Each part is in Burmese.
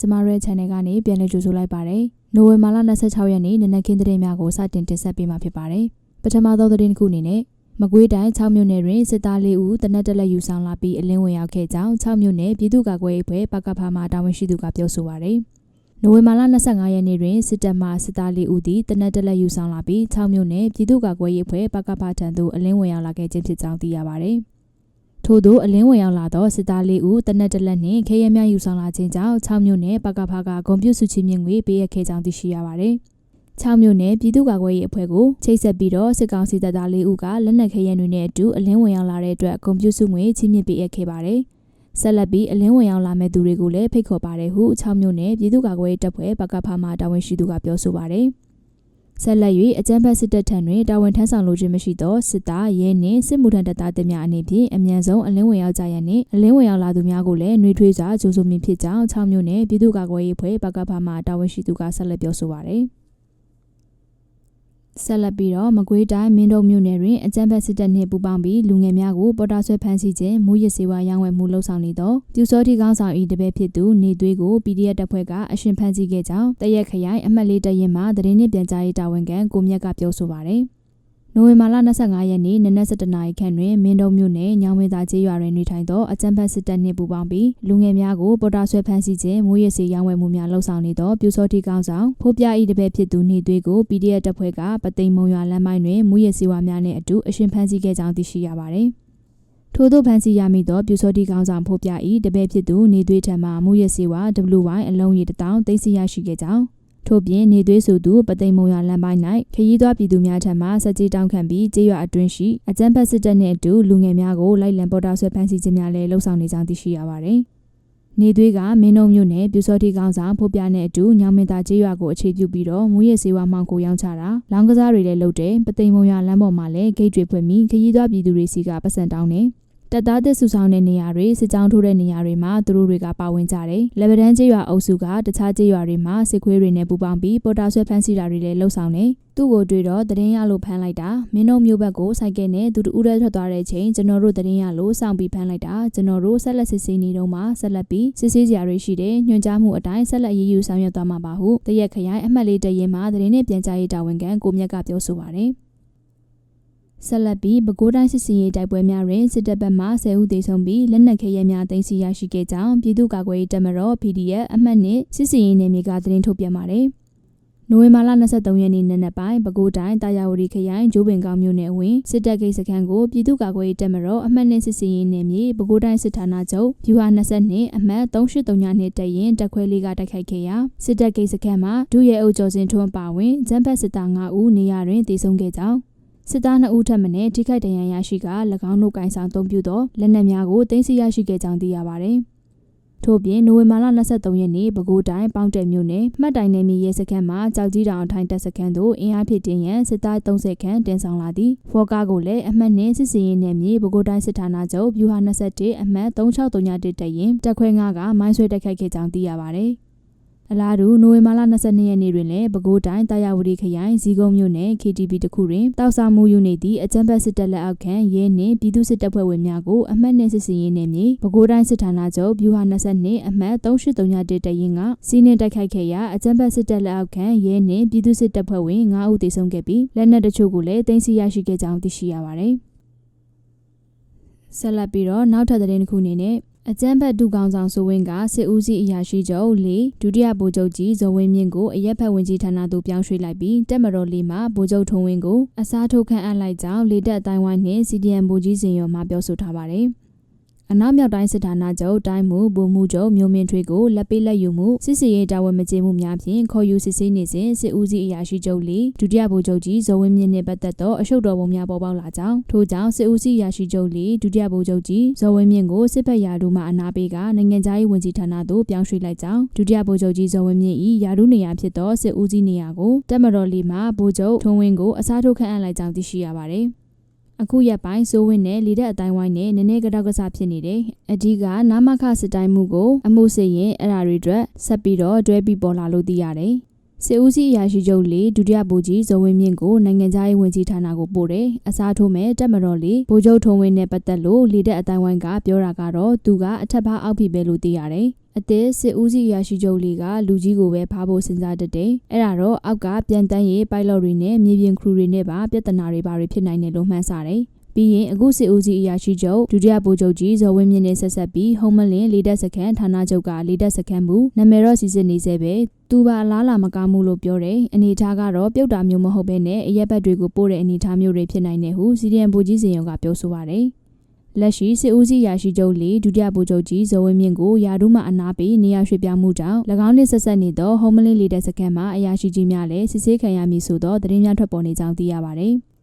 ကျမတို့ရဲ့ channel ကနေပြန်လည်ကြိုဆိုလိုက်ပါတယ်။နိုဝင်ဘာလ26ရက်နေ့နနက်ခင်းသတင်းများကိုစတင်တင်ဆက်ပေးမှာဖြစ်ပါတယ်။ပထမသောသတင်းတစ်ခုအနေနဲ့မကွေးတိုင်း6မြို့နယ်တွင်စစ်သား4ဦးတနက်တက်လက်ယူဆောင်လာပြီးအလင်းဝင်ရောက်ခဲ့ကြောင်း6မြို့နယ်ပြည်သူ့ကာကွယ်ရေးအဖွဲ့ပကဖမှတာဝန်ရှိသူကပြောဆိုပါတယ်။နိုဝင်ဘာလ25ရက်နေ့တွင်စစ်တပ်မှစစ်သား4ဦးသည်တနက်တက်လက်ယူဆောင်လာပြီး6မြို့နယ်ပြည်သူ့ကာကွယ်ရေးအဖွဲ့ပကဖထံသို့အလင်းဝင်ရောက်လာခဲ့ခြင်းဖြစ်ကြောင်းသိရပါတယ်။ထို့သောအလင်းဝင်ရောက်လာသောစစ်သား4ဦးတနက်တက်လက်နှင့်ခဲယမ်းများယူဆောင်လာခြင်းကြောင့်6မြို့နယ်ပကဖကဂုဏ်ပြုစုချီးမြှင့်ငွေပေးအပ်ခဲ့ကြောင်းသိရှိရပါတယ်။6မြို့နယ်ပြည်သူ့ကာကွယ်ရေးအဖွဲ့ကိုချိတ်ဆက်ပြီးတော့စစ်ကောင်စီတပ်သား4ဦးကလက်နက်ခဲယမ်းတွေနဲ့အတူအလင်းဝင်ရောက်လာတဲ့အတွက်ဂုဏ်ပြုစုငွေချီးမြှင့်ပေးအပ်ခဲ့ပါတယ်။ဆက်လက်ပြီးအလင်းဝင်ရောက်လာမဲ့သူတွေကိုလည်းဖိတ်ခေါ်ပါတယ်ဟု6မြို့နယ်ပြည်သူ့ကာကွယ်ရေးတပ်ဖွဲ့ပကဖမှတာဝန်ရှိသူကပြောဆိုပါတယ်။ဆက်လက်၍အကြမ်းဖက်စစ်တပ်ထံတွင်တာဝန်ထမ်းဆောင်လိုခြင်းမရှိသောစစ်သားရဲနှင့်စစ်မှုထမ်းတပ်သားတွေများအနေဖြင့်အမြန်ဆုံးအလင်းဝင်ရောက်ကြရန်နှင့်အလင်းဝင်ရောက်လာသူများကိုလည်းနှွေးထွေးစွာကြိုဆိုမည်ဖြစ်ကြောင်း6မြို့နယ်ပြည်သူ့ကာကွယ်ရေးအဖွဲ့ပကဖမှတာဝန်ရှိသူကဆက်လက်ပြောဆိုပါတယ်။ဆက်လက်ပြီးတော့မကွေးတိုင်းမင်းတုံမြို့နယ်တွင်အကြမ်းဖက်စစ်တပ်နှင့်ပူးပေါင်းပြီးလူငယ်များကိုပေါ်တာဆွဲဖမ်းဆီးခြင်းမူရစ်စေဝါရောင်းဝယ်မှုလှုပ်ဆောင်နေသောပြူစောတိကောင်းဆောင်၏တပည့်ဖြစ်သူနေသွေးကို PDF တပ်ဖွဲ့ကအရှင်ဖမ်းဆီးခဲ့ကြောင်းတရက်ခရိုင်အမှတ်၄တရင်မှသတင်းနှင့်ပြန်ကြားရေးတာဝန်ခံကိုမြတ်ကပြောဆိုပါတယ်။နိုဝင်ဘာလ25ရက်နေ့နနက်7:00နာရီခန့်တွင်မင်းတုံမြို့နယ်ညောင်ဝင်းသာကျေးရွာတွင်နေထိုင်သောအကြမ်းဖက်စစ်တပ်နှင့်ပူးပေါင်းပြီးလူငယ်များကိုပေါ်တာဆွဲဖမ်းဆီးခြင်းမူရစ်စေရောင်းဝယ်မှုများလှုပ်ဆောင်နေသောပြူစောတိကောင်းဆောင်ဖိုးပြ၏တပည့်ဖြစ်သူနေသွေးကို PDF တပ်ဖွဲ့ကပသိမ်မုံရွာလမ်းပိုင်းတွင်မူရစ်စေဝါများနှင့်အတူအရှင်ဖမ်းဆီးခဲ့ကြောင်းသိရှိရပါသည်။ထို့သောဖမ်းဆီးရမိသောပြူစောတိကောင်းဆောင်ဖိုးပြ၏တပည့်ဖြစ်သူနေသွေးထံမှမူရစ်စေဝါ WY အလုံးရေ1000သိမ်းဆည်းရရှိခဲ့ကြောင်းထို့ပြင်နေသွေးဆိုသူပသိမ်မုံရွာလမ်းပိုင်း၌ခရီးသွားပြည်သူများထံမှစက်ကြီးတောင်းခံပြီးကျေးရွာအတွင်းရှိအကြမ်းဖက်စစ်တပ်နှင့်အတူလူငယ်များကိုလိုက်လံပေါ်တာဆွဲဖမ်းဆီးခြင်းများလည်းလှုပ်ဆောင်နေကြောင်းသိရှိရပါသည်။နေသွေးကမင်းတုံမြို့နယ်ပြူစောတိကောင်းဆောင်ဖိုးပြနှင့်အတူညောင်မင်းသားကျေးရွာကိုအခြေပြုပြီးတော့မူရစ်စေဝါမှောင်ခိုရောင်းချတာလောင်းကစားတွေလည်းလုပ်တယ်ပသိမ်မုံရွာလမ်းပေါ်မှာလည်းဂိတ်တွေဖွင့်ပြီးခရီးသွားပြည်သူတွေစီကပတ်စံတောင်းတယ်တပ်သားသစ်စုဆောင်တဲ့နေရာတွေစစ်ကြောင်းထိုးတဲ့နေရာတွေမှာသူတို့တွေကပါဝင်ကြတယ်။လက်ဗဒန်းကျေးရွာအုပ်စုကတခြားကျေးရွာတွေမှာစစ်ခွေးတွေနဲ့ပူးပေါင်းပြီးပေါ်တာဆွဲဖမ်းဆီးတာတွေလည်းလှုပ်ဆောင်နေ။သူ့ကိုတွေ့တော့သတင်းရလို့ဖမ်းလိုက်တာမင်းတို့မျိုးဘက်ကိုစိုက်ကဲနဲ့သူတူရဲထွက်သွားတဲ့ချိန်ကျွန်တော်တို့သတင်းရလို့စောင့်ပြီးဖမ်းလိုက်တာကျွန်တော်တို့ဆက်လက်စစ်ဆေးနေတော့မှဆက်လက်ပြီးစစ်ဆေးစရာတွေရှိတယ်ညွှန်ကြားမှုအတိုင်းဆက်လက်ရေးယူဆောင်ရွက်သွားမှာပါဟုတရက်ခရိုင်အမှတ်၄တရင်မှာသတင်းနဲ့ပြန်ကြားရေးတာဝန်ခံကိုမြတ်ကပြောဆိုပါတယ်။ဆက်လက်ပြီးပဲခူးတိုင်းစစ်စင်ရေးတိုက်ပွဲများတွင်စစ်တပ်ဘက်မှ10ဦးသေဆုံးပြီးလက်နက်ခဲယမ်းများသိမ်းဆည်းရရှိခဲ့ကြောင်းပြည်သူ့ကာကွယ်ရေးတပ်မတော် PDF အမှတ်နဲ့စစ်စင်ရေးနယ်မြေကသတင်းထုတ်ပြန်ပါတယ်။နိုဝင်ဘာလ23ရက်နေ့နံနက်ပိုင်းပဲခူးတိုင်းတာယာဝတီခရိုင်ဂျိုးပင်ကောင်းမြို့နယ်ဝင်စစ်တပ်ဂိတ်စခန်းကိုပြည်သူ့ကာကွယ်ရေးတပ်မတော်အမှတ်နဲ့စစ်စင်ရေးနယ်မြေပဲခူးတိုင်းစစ်ဌာနချုပ်ဗျူဟာ22အမှတ်3832တပ်ရင်းတပ်ခွဲလေးကတိုက်ခိုက်ခဲ့ရာစစ်တပ်ဂိတ်စခန်းမှာဒုရဲအုပ်ကျော်စင်ထွန်းပါဝင်ဂျမ်ဘတ်စစ်သား9ဦးနေရာတွင်သေဆုံးခဲ့ကြောင်းစစ်သား2ဦးထပ်မံထိခိုက်ဒဏ်ရာရရှိက၎င်းတို့ကင်ဆောင်အသုံးပြုသောလက်နက်များကိုသိမ်းဆည်းရရှိခဲ့ကြောင်းသိရပါသည်။ထို့ပြင်နိုဝင်ဘာလ23ရက်နေ့ပဲခူးတိုင်းပေါင်းတက်မြို့နယ်မှတ်တိုင်နယ်မြေရဲစခန်းမှာကြောက်ကြီးတောင်အထိုင်တပ်စခန်းသို့အင်အားဖြည့်တင်ရန်စစ်သား30ခန့်တင်ဆောင်လာသည်။ဖော်ကားကိုလည်းအမှတ်နဲ့စစ်စင်ရေးနယ်မြေပဲခူးတိုင်းစစ်ဌာနချုပ်ဗျူဟာ21အမှတ်3631တပ်ရင်းတပ်ခွဲ9ကမိုင်းဆွဲတိုက်ခိုက်ခဲ့ကြောင်းသိရပါသည်။အလားတူနိုဝင်ဘာလ22ရက်နေ့တွင်လည်းပဲခူးတိုင်းတာယာဝတီခရိုင်ဇီကုန်းမြို့နယ် KTV တခုတွင်တောက်ဆောင်မှုယူနေသည့်အကြမ်းဖက်စစ်တပ်လက်အောက်ခံရဲနှင့်ပြည်သူစစ်တပ်ဖွဲ့ဝင်များကိုအမှတ်နဲ့စစ်စင်ရေးနယ်မြေပဲခူးတိုင်းစစ်ဌာနချုပ်ဗျူဟာ22အမှတ်3831တပ်ရင်းကစီးနှင်တိုက်ခိုက်ခဲ့ရာအကြမ်းဖက်စစ်တပ်လက်အောက်ခံရဲနှင့်ပြည်သူစစ်တပ်ဖွဲ့ဝင်9ဦးသေဆုံးခဲ့ပြီးလက်နက်တချို့ကိုလည်းသိမ်းဆည်းရရှိခဲ့ကြောင်းသိရှိရပါသည်။ဆက်လက်ပြီးတော့နောက်ထပ်သတင်းတစ်ခုအနေနဲ့အကြမ်းဖက်ဒုကောင်ဆောင်ဆိုဝင်းကစစ်ဦးစီးအရာရှိချုပ်၄ဒုတိယဗိုလ်ချုပ်ကြီးဇော်ဝင်းမြင့်ကိုအရက်ဖက်ဝင်ကြီးဌာနသို့ပြောင်းရွှေ့လိုက်ပြီးတပ်မတော်လေးမှဗိုလ်ချုပ်ထုံးဝင်းကိုအစားထိုးခန့်အပ်လိုက်ကြောင်းလေတပ်အတိုင်းဝိုင်းနှင့် CDM ဗိုလ်ကြီးစင်ရောမှပြောဆိုထားပါတယ်။အနောက်မြောက်တိုင်းစစ်ဌာနချုပ်တိုင်းမှုဗိုလ်မှူးချုပ်မျိုးမင်းထွေးကိုလက်ပေးလက်ယူမှုစစ်စီရေးတာဝန်မကျေမှုများဖြင့်ခေါ်ယူစစ်ဆေးနေစဉ်စစ်ဦးစီးအရာရှိချုပ်၄ဒုတိယဗိုလ်ချုပ်ကြီးဇော်ဝင်းမြင့်နှင့်ပတ်သက်သောအရှုပ်တော်ပုံများပေါ်ပေါက်လာကြောင်းထို့ကြောင့်စစ်ဦးစီးအရာရှိချုပ်၄ဒုတိယဗိုလ်ချုပ်ကြီးဇော်ဝင်းမြင့်ကိုစစ်ဘက်ရာထူးမှအနာပေးကနိုင်ငံခြားရေးဝန်ကြီးဌာနသို့ပြောင်းရွှေ့လိုက်ကြောင်းဒုတိယဗိုလ်ချုပ်ကြီးဇော်ဝင်းမြင့်၏ရာထူးနေရာဖြစ်သောစစ်ဦးစီးနေရာကိုတပ်မတော်လေးမှဗိုလ်ချုပ်ထုံးဝင်းကိုအစားထိုးခန့်အပ်လိုက်ကြောင်းသိရှိရပါသည်။အခုရက်ပိုင်းစိုးဝင်းနဲ့လေတပ်အတိုင်းဝိုင်းနဲ့နည်းနည်းကြောက်ကစားဖြစ်နေတယ်။အဓိကနာမခစစ်တိုင်းမှုကိုအမှုစစ်ရင်အဲ့ဒါတွေအတွက်ဆက်ပြီးတော့တွဲပြီးပေါ်လာလို့သိရတယ်။စစ်ဦးစီးအရာရှိချုပ်၄ဒုတိယဗိုလ်ကြီးဇော်ဝင်းမြင့်ကိုနိုင်ငံခြားရေးဝန်ကြီးဌာနကိုပို့တယ်။အစားထိုးမဲ့တပ်မတော်လေးဗိုလ်ချုပ်ထုံးဝင်းနဲ့ပတ်သက်လို့လေတပ်အတိုင်းဝိုင်းကပြောတာကတော့သူကအထက်ဘားအောက်ဖြစ်ပဲလို့သိရတယ်။ အသစ်စစ်ဦးစီးအရာရှိချုပ်လေးကလူကြီးကိုပဲဖားဖို့စဉ်းစားတတ်တယ်။အဲ့ဒါတော့အောက်ကပြန်တန်းရေးပိုက်လော့တွေနဲ့မြေပြင်ခရူတွေနဲ့ပါပြဿနာတွေပါဖြစ်နိုင်တယ်လို့မှန်းဆတယ်။ပြီးရင်အခုစစ်ဦးစီးအရာရှိချုပ်ဒုတိယဗိုလ်ချုပ်ကြီးဇော်ဝင်းမြင့်နဲ့ဆက်ဆက်ပြီးဟုံးမလင်းလေတပ်စခန်းဌာနချုပ်ကလေတပ်စခန်းမူနာမည်တော့စီစစ်နေစေပဲသူပါအလားလာမကားမှုလို့ပြောတယ်။အနေထားကတော့ပြုတ်တာမျိုးမဟုတ်ဘဲနဲ့အရက်ဘက်တွေကိုပို့တဲ့အနေထားမျိုးတွေဖြစ်နိုင်တယ်ဟုစီဒီအမ်ဗိုလ်ကြီးစင်ရုံကပြောဆိုပါတယ်။လက်ရှိစစ်ဦးစီးရာရှိချုပ်လေးဒုတိယဗိုလ်ချုပ်ကြီးဇော်ဝင်းမြင့်ကိုယာဒုမှအနာပေးနေရာရွှေ့ပြောင်းမှုကြောင့်၎င်းနှင့်ဆက်ဆက်နေသောဟုံးမလင်းလေတပ်စခန်းမှာအရာရှိကြီးများလည်းစစ်ဆေးခံရမည်ဆိုသောသတင်းများထွက်ပေါ်နေကြောင်းသိရပါတယ်။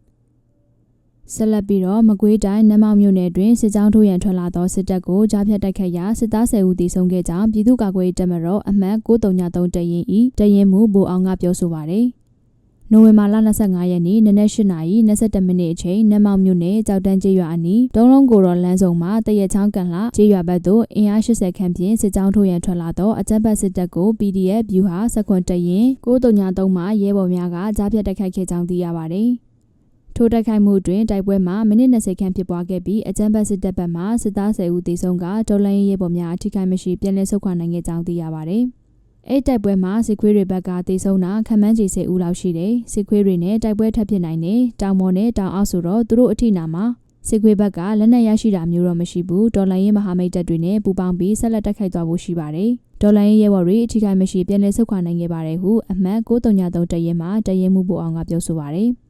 ဆက်လက်ပြီးတော့မကွေးတိုင်းနမ်မောက်မြို့နယ်တွင်စစ်ကြောင်းထိုးရန်ထွက်လာသောစစ်တပ်ကိုကြားဖြတ်တိုက်ခိုက်ရာစစ်သား10ဦးသေဆုံးခဲ့ကြောင်းပြည်သူ့ကာကွယ်ရေးတပ်မတော်အမှတ်933တရင်၏တရင်မှုဗိုလ်အောင်ကပြောဆိုပါတယ်။နိုဝင်ဘာလ25ရက်နေ့နနက်8:22မိနစ်အချိန်နမ်မောက်မြို့နယ်ကြောက်တန်းကျေးရွာအနီးတုံးလုံးကိုတော်လမ်းဆောင်မှာတရက်ချောင်းကန်လှကျေးရွာဘက်သို့အင်အား80ခန့်ဖြင့်စစ်ကြောင်းထိုးရန်ထွက်လာသောအကြမ်းဖက်စစ်တပ်ကို PDF ဗျူဟာ19တရင်933မှရဲဘော်များကကြားဖြတ်တိုက်ခိုက်ခဲ့ကြောင်းသိရပါတယ်။ထိုတိုက်ခိုက်မှုတွင်တိုက်ပွဲမှာမိနစ်20ခန့်ဖြစ်ပွားခဲ့ပြီးအကြမ်းဖက်စစ်တပ်ဘက်မှစစ်သား10ဦးသေဆုံးကတော်လှန်ရေးရဲဘော်များအထိခိုက်မရှိပြန်လည်ဆုတ်ခွာနိုင်ခဲ့ကြောင်းသိရပါတယ်။အဲ့တိုက်ပွဲမှာစစ်ခွေးတွေဘက်ကသေဆုံးတာခန့်မှန်းခြေ10ဦးလောက်ရှိတယ်။စစ်ခွေးတွေနဲ့တိုက်ပွဲထပ်ဖြစ်နိုင်တယ်။တောင်ပေါ်နဲ့တောင်အောက်ဆိုတော့သူတို့အထိနာမှာစစ်ခွေးဘက်ကလက်နက်ရရှိတာမျိုးတော့မရှိဘူး။တော်လှန်ရေးမဟာမိတ်တပ်တွေနဲ့ပူးပေါင်းပြီးဆက်လက်တိုက်ခိုက်သွားဖို့ရှိပါတယ်။တော်လှန်ရေးရဲဘော်တွေအထိခိုက်မရှိပြန်လည်ဆုတ်ခွာနိုင်ခဲ့ပါတယ်ဟုအမှတ်933တရင်မှတရင်မှုဗိုလ်အောင်ကပြောဆိုပါတယ်။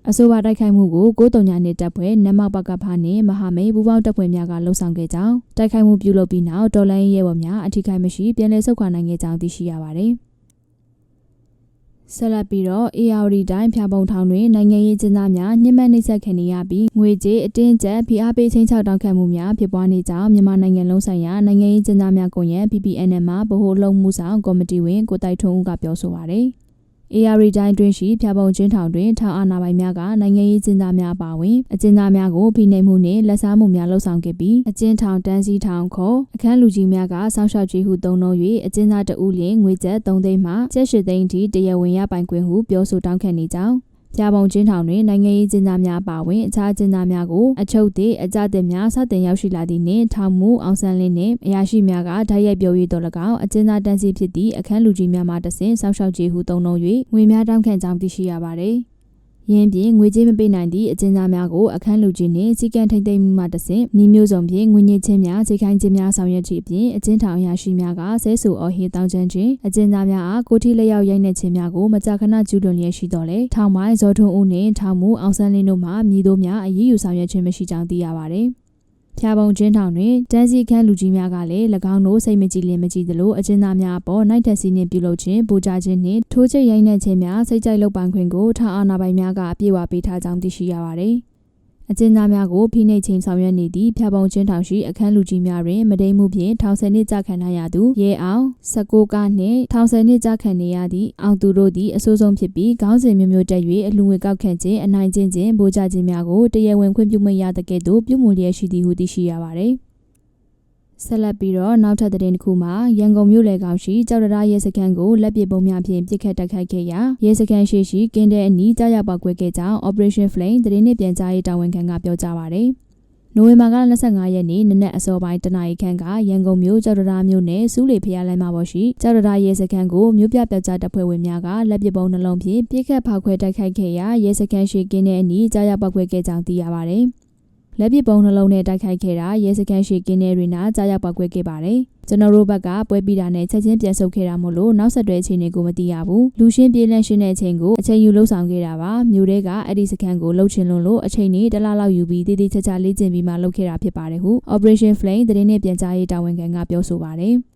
အဆိုပါတိုက်ခိုက်မှုကို939နှစ်တပ်ဖွဲ့နမ်မောက်ပကဖာနှင့်မဟာမိတ်ပူးပေါင်းတပ်ဖွဲ့များကလှုံ့ဆော်ခဲ့ကြောင်းတိုက်ခိုက်မှုပြုလုပ်ပြီးနောက်တော်လှန်ရေးရဲဘော်များအထိခိုက်မရှိပြန်လည်ဆုတ်ခွာနိုင်ခဲ့ကြောင်းသိရှိရပါတယ်။ဆက်လက်ပြီးတော့ ARD တိုင်းဖျာပုံထောင်တွင်နိုင်ငံရေးကျင်းသားများညှဉ်းပန်းနှိပ်စက်ခံနေရပြီးငွေကြေးအတင်းကျပ်ဖိအားပေးချင်းချောက်တောင်းခံမှုများဖြစ်ပွားနေကြောင်းမြန်မာနိုင်ငံလုံးဆိုင်ရာနိုင်ငံရေးကျင်းသားများကွန်ရက် PPN မှဗဟိုလုံမှုဆောင်ကော်မတီဝင်ကိုတိုက်ထွန်းဦးကပြောဆိုပါတယ်။ ARD တိုင်းတွင်ရှိဖျာပုံချင်းထောင်တွင်ထောင်အာဏာပိုင်များကနိုင်ငံရေးကျင်းသားများပါဝင်အကျဉ်းသားများကိုဖိနှိပ်မှုနှင့်လက်စားမှုများလှုံ့ဆော်ခဲ့ပြီးအကျဉ်းထောင်တန်းစီထောင်ခေါ်အခန်းလူကြီးများကစောင့်ရှောက်ကြည့်ဟုသုံးနှုန်း၍အကျဉ်းသားတဦးလျင်ငွေကျပ်3သိန်းမှကျပ်8သိန်းထိတရားဝင်ရပိုင်ခွင့်ဟုပြောဆိုတောင်းခံနေကြောင်းဖျာပုံချင်းထောင်တွင်နိုင်ငံရေးကျင်းသားများပါဝင်အခြားကျင်းသားများကိုအချုပ်သည့်အကြတဲ့များစတင်ရောက်ရှိလာသည့်နှင့်ထောင်မှုအောင်ဆန်းလင်းနှင့်အရာရှိများကဓာတ်ရိုက်ပြော၍တော်၎င်းအကျဉ်းသားတန်းစီဖြစ်သည့်အခန်းလူကြီးများမှတဆင့်စောင့်ရှောက်ကြည့်ဟုသုံးနှုန်း၍ငွေများတောင်းခံကြောင်းသိရှိရပါသည်။ယင်းဖြင့်ငွေကြေးမပေးနိုင်သည့်အကျဉ်းသားများကိုအခန်းလူကြီးနှင့်စီကံထိန်သိမ်းမှုမှတဆင့်နှီးမျိုးစုံဖြင့်ငွေညှစ်ခြင်းများဈေးခိုင်းခြင်းများဆောင်ရွက်ခြင်းအပြင်အကျဉ်းထောင်အရာရှိများကဆဲဆူအော်ဟစ်တောင်းကျမ်းခြင်းအကျဉ်းသားများအားကိုထိလက်ရောက်ရိုက်နှက်ခြင်းများကိုမကြာခဏကျူးလွန်လျက်ရှိတော်လဲထောင်ပိုင်းဇော်ထွန်းဦးနှင့်ထောင်မှုအောင်ဆန်းလင်းတို့မှမြည်တို့များအရေးယူဆောင်ရွက်ခြင်းမရှိကြောင်းသိရပါသည်။ဖျာပုံချင်းထောင်တွင်တန်းစီခန်းလူကြီးများကလည်း၎င်းတို့စိတ်မကြည်လင်မကြည်သလိုအကျဉ်းသားများအပေါ်နိုင်ထက်စီနှင့်ပြုလုပ်ခြင်းပူကြခြင်းနှင့်ထိုးချိတ်ရိုက်နှက်ခြင်းများစိတ်ကြိုက်လုပ်ပိုင်ခွင့်ကိုထောင်အာဏာပိုင်များကအပြည့်အဝပေးထားကြောင်းသိရှိရပါသည်။အကျဉ်းသားများကိုဖိနှိပ်ခြင်းဆောင်ရွက်နေသည့်ဖျာပုံချင်းထောင်ရှိအခန်းလူကြီးများတွင်မတိမ်မှုဖြင့်ထောင်10နှစ်ကြာခံထားရသူရဲအောင်19ကနှင့်ထောင်10နှစ်ကြာခံနေရသည့်အောင်သူတို့သည်အဆိုးဆုံးဖြစ်ပြီးခေါင်းစဉ်မျိုးမျိုးတက်၍အလူငွေကောက်ခံခြင်းအနိုင်ကျင့်ခြင်းဗိုလ်ချခြင်းများကိုတရားဝင်ခွင့်ပြုမိရတဲ့ကဲ့သို့ပြုမှုလျက်ရှိသည်ဟုသိရှိရပါသည်။ဆက်လက်ပြီးတော့နောက်ထပ်သတင်းတစ်ခုမှာရန်ကုန်မြို့လယ်ကောင်ရှိကြောက်တရရဲစခန်းကိုလက်ပစ်ပုံများဖြင့်ပစ်ခတ်တိုက်ခိုက်ခဲ့ရာရဲစခန်းရှိကင်းတဲ့အနီးကြားရောက်ပောက်ကွဲခဲ့ကြောင်း Operation Flame သတင်းနဲ့ပြန်ကြားရေးတာဝန်ခံကပြောကြားပါတယ်။နိုဝင်ဘာလ25ရက်နေ့နနက်အစောပိုင်းတနာရီခန့်ကရန်ကုန်မြို့ကြောက်တရမြို့နယ်စူးလေဖျားလမ်းမှာပေါ်ရှိကြောက်တရရဲစခန်းကိုမြို့ပြပြောက်ကြားတပ်ဖွဲ့ဝင်များကလက်ပစ်ပုံနှလုံးဖြင့်ပစ်ခတ်ဖောက်ခွဲတိုက်ခိုက်ခဲ့ရာရဲစခန်းရှိကင်းတဲ့အနီးကြားရောက်ပောက်ကွဲခဲ့ကြောင်းသိရပါတယ်။လက်ပစ်ပုံနှလုံးနဲ့တိုက်ခိုက်ခဲ့တာရဲစခန်းရှိကင်းနေရီနာကြားရောက်ပောက်ကွဲခဲ့ပါတယ်။ကျွန်တော်တို့ဘက်ကပွဲပြီးတာနဲ့ချက်ချင်းပြန်ဆုတ်ခဲ့တာမို့လို့နောက်ဆက်တွဲအခြေအနေကိုမသိရဘူး။လူရှင်းပြေးလန့်ရှင်းတဲ့အချိန်ကိုအချိန်ယူလှုပ်ဆောင်ခဲ့တာပါ။မြို့ထဲကအဲ့ဒီစခန်းကိုလှုပ်ချင်လို့အချိန်နဲ့တလလောက်ယူပြီးတည်တည်ချာချာလေ့ကျင့်ပြီးမှလှုပ်ခဲ့တာဖြစ်ပါတယ်ဟု Operation Flame သတင်းနဲ့ပြန်ကြားရေးတာဝန်ခံကပြောဆိုပါတယ်။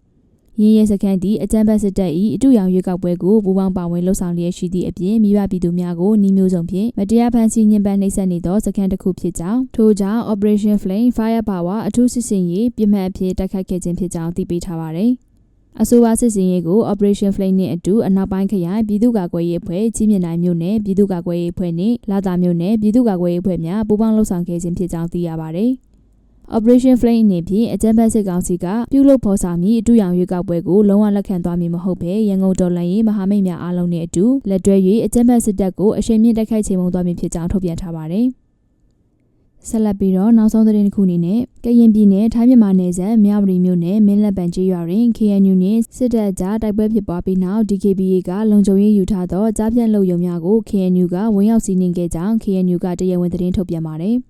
ရင်းရဲစခန်းသည်အကြမ်းဖက်စစ်တပ်၏အတူရောင်ရွေးကောက်ပွဲကိုပူးပေါင်းပါဝင်လှုပ်ဆောင်လျက်ရှိသည့်အပြင်မိဘပြည်သူများကိုနှီးမျိုးစုံဖြင့်မတရားဖန်ဆီးညှဉ်းပန်းနှိပ်စက်နေသောစခန်းတစ်ခုဖြစ်ကြောင်းထို့ကြောင့် Operation Flame Firepower အထူးစစ်ဆင်ရေးပြင်းထန်အဖြစ်တိုက်ခိုက်ခဲ့ခြင်းဖြစ်ကြောင်းသိပေးထားပါတယ်။အဆိုပါစစ်စင်ရေးကို Operation Flame နှင့်အတူအနောက်ပိုင်းခရိုင်ပြည်သူ့ကာကွယ်ရေးအဖွဲ့ကြီးမြင့်နိုင်မြို့နယ်ပြည်သူ့ကာကွယ်ရေးအဖွဲ့နှင့်လာသာမြို့နယ်ပြည်သူ့ကာကွယ်ရေးအဖွဲ့များပူးပေါင်းလှုပ်ဆောင်ခဲ့ခြင်းဖြစ်ကြောင်းသိရပါတယ်။ Operation Flame အနေဖြင့်အကြမ်းဖက်စစ်ကောင်စီကပြုလုပ်ဖော်ဆောင်မည့်အတူရောင်ရွေးကောက်ပွဲကိုလုံးဝလက်ခံသွားမည်မဟုတ်ဘဲရန်ကုန်တော်လှန်ရေးမဟာမိတ်များအားလုံးနဲ့အတူလက်တွဲ၍အကြမ်းဖက်စစ်တပ်ကိုအရှိန်မြင့်တိုက်ခိုက်ချေမှုန်းသွားမည်ဖြစ်ကြောင်းထုတ်ပြန်ထားပါတယ်။ ဆက်လက်ပြီးတော့နောက်ဆုံးသတင်းတစ်ခုအနေနဲ့ကရင်ပြည်နယ်ထိုင်းမြန်မာနယ်စပ်မြဝတီမြို့နယ်မင်းလက်ပံကျေးရွာတွင် KNU နှင့်စစ်တပ်ကြားတိုက်ပွဲဖြစ်ပွားပြီးနောက် DKBA ကလုံခြုံရေးယူထားသောကြားဖြတ်လုပ်ရုံများကို KNU ကဝင်ရောက်စီးနင်းခဲ့ကြောင်း KNU ကတရားဝင်သတင်းထုတ်ပြန်ပါတယ်။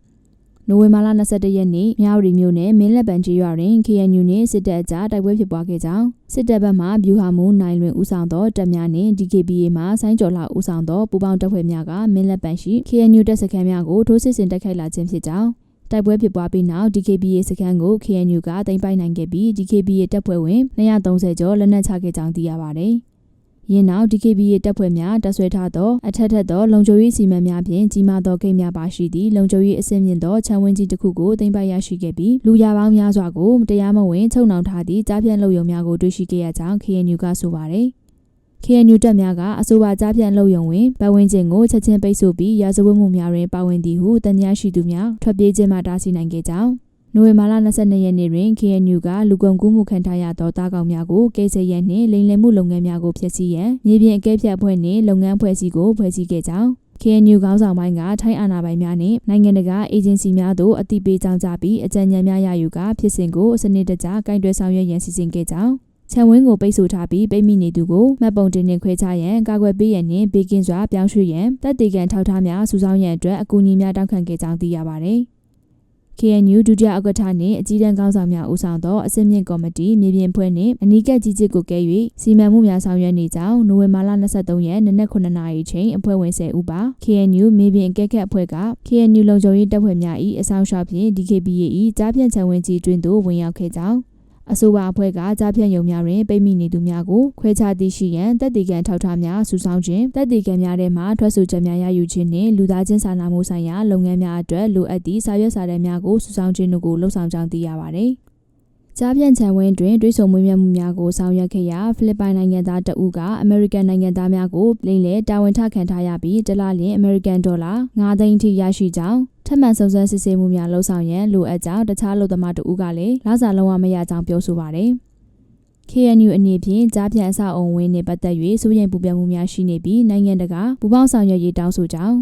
နိုဝင်ဘာလ21ရက်နေ့မြဝတီမြို့နယ်မင်းလက်ပံကျေးရွာတွင် KNU နှင့်စစ်တပ်ကြားတိုက်ပွဲဖြစ်ပွားခဲ့ကြောင်းစစ်တပ်ဘက်မှဗျူဟာမှူးနိုင်လွင်ဦးဆောင်သောတပ်များနှင့် DKBA မှဆိုင်းကျော်လှဦးဆောင်သောပူးပေါင်းတပ်ဖွဲ့များကမင်းလက်ပံရှိ KNU တပ်စခန်းများကိုထိုးစစ်ဆင်တိုက်ခိုက်လာခြင်းဖြစ်ကြောင်းတိုက်ပွဲဖြစ်ပွားပြီးနောက် DKBA စခန်းကို KNU ကသိမ်းပိုက်နိုင်ခဲ့ပြီး DKBA တပ်ဖွဲ့ဝင်230ကျော်လက်နက်ချခဲ့ကြောင်းသိရပါတယ်။ယင်းနောက် DKBA တပ်ဖွဲ့များတပ်ဆွဲထားသောအထက်ထက်သောလုံခြုံရေးစီမံများဖြင့်ကြီးမားသောဂိတ်များပါရှိသည့်လုံခြုံရေးအဆင့်မြင့်သောခြံဝင်းကြီးတစ်ခုကိုသိမ်းပိုက်ရရှိခဲ့ပြီးလူရပေါင်းများစွာကိုတရားမဝင်ချုပ်နှောင်ထားသည့်ကြားဖြတ်လုပ်ရုံများကိုတွေ့ရှိခဲ့ရကြောင်း KNU ကဆိုပါတယ်။ KNU တပ်များကအဆိုပါကြားဖြတ်လုပ်ရုံတွင်ပတ်ဝန်းကျင်ကိုချက်ချင်းပိတ်ဆို့ပြီးရာဇဝတ်မှုများတွင်ပါဝင်သည်ဟုတန်တရားရှိသူများထွက်ပြေးခြင်းမှတားဆီးနိုင်ခဲ့ကြောင်းနိုဝင်ဘာလ22ရက်နေ့တွင် KNU ကလူကုန်ကူးမှုခံထားရသောတားကောင်များကိုကိစ္စရပ်နှင့်လိမ်လည်မှုလုပ်ငန်းများကိုဖျက်ဆီးရန်မြေပြင်အကဲဖြတ်အဖွဲ့နှင့်လုပ်ငန်းဖွဲ့စည်းကိုဖွဲ့စည်းခဲ့ကြောင်း KNU ခေါင်းဆောင်ပိုင်းကထိုင်းအာဏာပိုင်များနှင့်နိုင်ငံတကာအေဂျင်စီများသို့အသိပေးကြောင်းကြားပြီးအကြံဉာဏ်များရယူကာဖြစ်စဉ်ကိုစနစ်တကျကင်တွယ်ဆောင်ရွက်ရန်စီစဉ်ခဲ့ကြောင်းခြံဝင်းကိုပိတ်ဆို့ထားပြီးပိတ်မိနေသူကိုမှတ်ပုံတင်နှင့်ခွဲခြားရန်ကာကွယ်ပေးရန်နှင့်ဘေးကင်းစွာပြောင်းရွှေ့ရန်တပ်တေကန်ထောက်ထားများစုဆောင်းရန်အတွက်အကူအညီများတောင်းခံခဲ့ကြောင်းသိရပါသည်KNU ဒုတိယဥက္ကဋ္ဌနှင့်အကြီးတန်းခေါင်းဆောင်များဦးဆောင်သောအစည်းအဝေးကော်မတီမြေပြင်ဖွဲ့နှင့်အနီးကပ်ကြီးကြပ်ကိုကဲ၍စီမံမှုများဆောင်ရွက်နေကြောင်းနိုဝင်ဘာလ23ရက်နနက်9:00နာရီချိန်အဖွဲ့ဝင်10ဦးပါ KNU မြေပြင်အကဲခတ်အဖွဲ့က KNU လုံခြုံရေးတပ်ဖွဲ့များ၏အဆောင်ရှောက်ဖြင့် DKBA ၏ကြားဖြတ်ခြံဝင်းကြီးတွင်သို့ဝင်ရောက်ခဲ့ကြောင်းအဆိုပါအဖွဲ့ကကြားဖြတ်ရုံများတွင်ပိတ်မိနေသူများကိုခွဲခြားသိရှိရန်တပ်တေကန်ထောက်ထားများစုဆောင်းခြင်းတပ်တေကန်များထဲမှထွက်ဆိုချက်များရယူခြင်းနှင့်လူသားချင်းစာနာမှုဆိုင်ရာလုပ်ငန်းများအတွက်လိုအပ်သည့်စာရွက်စာတမ်းများကိုစုဆောင်းခြင်းတို့ကိုလှုပ်ဆောင်ကြောင်းသိရပါသည်။ကြားဖြတ်ခြံဝင်းတွင်တွဲဆုံမွေးမြတ်မှုများကိုဆောင်ရွက်ခဲ့ရာဖိလစ်ပိုင်နိုင်ငံသားတဦးကအမေရိကန်နိုင်ငံသားများကိုလိမ်လည်တာဝန်ထခံထားရပြီးတစ်လလျှင်အမေရိကန်ဒေါ်လာ9သိန်းထိရရှိကြောင်းထပ်မံစုံစမ်းစစ်ဆေးမှုများလှုပ်ဆောင်ရန်လိုအပ်ကြောင်းတခြားလူသမားတဦးကလည်းလစာလုံးဝမရကြောင်းပြောဆိုပါတယ်။ KNU အနေဖြင့်ကြားဖြတ်အဆောက်အုံဝင်းနှင့်ပတ်သက်၍စိုးရိမ်ပူပန်မှုများရှိနေပြီးနိုင်ငံတကာပူးပေါင်းဆောင်ရွက်ရေးတောင်းဆိုကြောင်း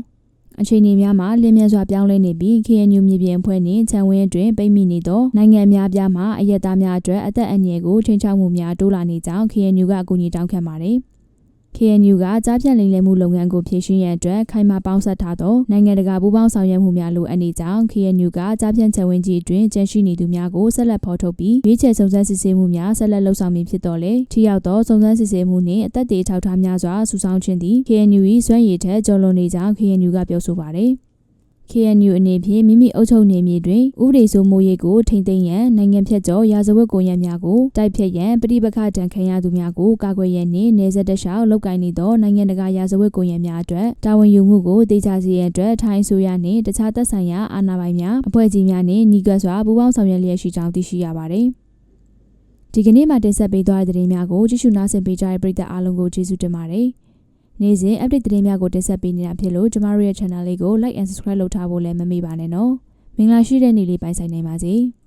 အခြေအနေများမှာလျင်မြန်စွာပြောင်းလဲနေပြီး KNU မြေပြင်အဖွဲ့နှင့်ခြံဝင်းအတွင်းပိတ်မိနေသောနိုင်ငံများပြားမှအရက်သားများအတွက်အသက်အန္တရာယ်ကိုချိန်ချောက်မှုများတိုးလာနေကြောင်း KNU ကအကူအညီတောင်းခံပါတယ်။ KNU ကကြားဖြတ်လိမ်လည်မှုလုပ်ငန်းကိုဖြေရှင်းရန်အတွက်ခိုင်မာပေါင်းစပ်ထားသောနိုင်ငံတကာပူးပေါင်းဆောင်ရွက်မှုများလိုအပ်နေကြောင်း KNU ကကြားဖြတ်ခြံဝင်းကြီးအတွင်းကျန်ရှိနေသူများကိုဆက်လက်ဖော်ထုတ်ပြီးရွေးချယ်စုံစမ်းစစ်ဆေးမှုများဆက်လက်လှုပ်ဆောင်မည်ဖြစ်တော်လဲထိရောက်သောစုံစမ်းစစ်ဆေးမှုနှင့်အသက်တွေထောက်ထားများစွာစုဆောင်းခြင်းသည် KNU ၏စွမ်းရည်ထက်ကျော်လွန်နေကြောင်း KNU ကပြောဆိုပါတယ်။ KNU အနေဖြင့်မိမိအုပ်ချုပ်နယ်မြေတွင်ဥပဒေစိုးမိုးရေးကိုထိန်းသိမ်းရန်နိုင်ငံဖြတ်ကျော်ရာဇဝတ်ကွန်ရက်များကိုတိုက်ဖျက်ရန်ပဋိပက္ခဒဏ်ခံရသူများကိုကာကွယ်ရန်နှင့်နယ်စပ်တလျှောက်လုပ်ကိုင်နေသောနိုင်ငံတကာရာဇဝတ်ကွန်ရက်များအတွက်တာဝန်ယူမှုကိုတေချာစေရန်အတွက်ထိုင်းအစိုးရနှင့်တခြားသက်ဆိုင်ရာအာဏာပိုင်များအဖွဲ့အစည်းများနှင့်ညီကပ်စွာပူးပေါင်းဆောင်ရွက်လျက်ရှိကြောင်းသိရှိရပါသည်။ဒီကနေ့မှာတင်ဆက်ပေးသွားတဲ့သတင်းများကိုကြည့်ရှုနားဆင်ပေးကြတဲ့ပရိသတ်အားလုံးကိုကျေးဇူးတင်ပါတယ်။နေ့စဉ် update သတင်းများကိုတင်ဆက်ပေးနေတာဖြစ်လို့ကျမတို့ရဲ့ channel လေးကို like and subscribe လုပ်ထားဖို့လည်းမမေ့ပါနဲ့နော်။မင်္ဂလာရှိတဲ့နေ့လေးပိုင်ဆိုင်နိုင်ပါစေ။